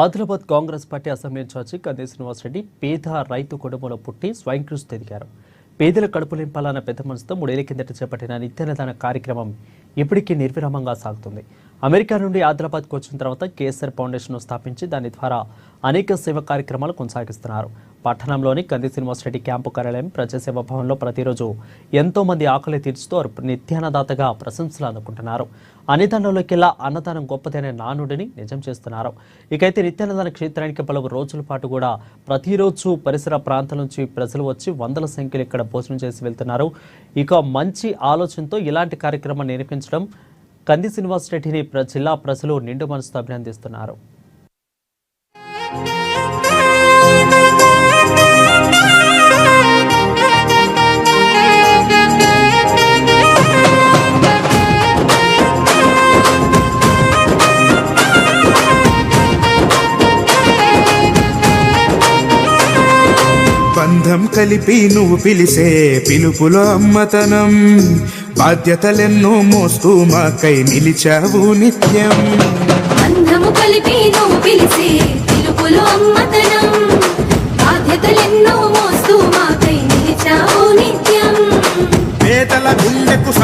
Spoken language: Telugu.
Adilabad Congress party assembly incharge కంది శ్రీనివాసరెడ్డి పేద రైతు కుటుంబంలో పుట్టి స్వయం కృషితో ఎదిగారు. పేదల కడుపు నింపాలన్న పెద్ద మనసుతో 3 ఏళ్ల కిందట చేపట్టిన నిత్యాన్నదాన కార్యక్రమం ఇప్పటికీ నిర్విరామంగా సాగుతుంది. అమెరికా నుండి ఆదిలాబాద్కు వచ్చిన తర్వాత కేఎస్ఆర్ ఫౌండేషన్ను స్థాపించి దాని ద్వారా అనేక సేవా కార్యక్రమాలు కొనసాగిస్తున్నారు. పట్టణంలోని కంది శ్రీనివాసరెడ్డి క్యాంపు కార్యాలయం ప్రజాసేవ భవన్లో ప్రతిరోజు ఎంతో మంది ఆకలి తీర్చుతూ నిత్యాన్నదాతగా ప్రశంసలు అందుకుంటున్నారు. అన్నదానంలోకెల్లా అన్నదానం గొప్పదనే నానుడిని నిజం చేస్తున్నారు. ఇకైతే నిత్యాన్నదాన క్షేత్రానికి పలువురు రోజుల పాటు కూడా ప్రతిరోజు పరిసర ప్రాంతాల నుంచి ప్రజలు వచ్చి వందల సంఖ్యలో ఇక్కడ భోజనం చేసి వెళ్తున్నారు. ఇక మంచి ఆలోచనతో ఇలాంటి కార్యక్రమాన్ని నిర్వహించడం కంది శ్రీనివాసరెడ్డిని జిల్లా ప్రజలు నిండు మనసుతో అభినందిస్తున్నారు. బంధం కలిపి నువ్వు పిలిసే పిలుపులో అమ్మతనం, బాధ్యతలెన్నో మోస్తూ మాకై నిలిచావు నిత్యం. బంధము కలిపి నువ్వు పిలిసే పిలుపులో అమ్మతనం, బాధ్యతలెన్నో మోస్తూ మాకై నిలిచావు నిత్యం. పేదల గుండెకు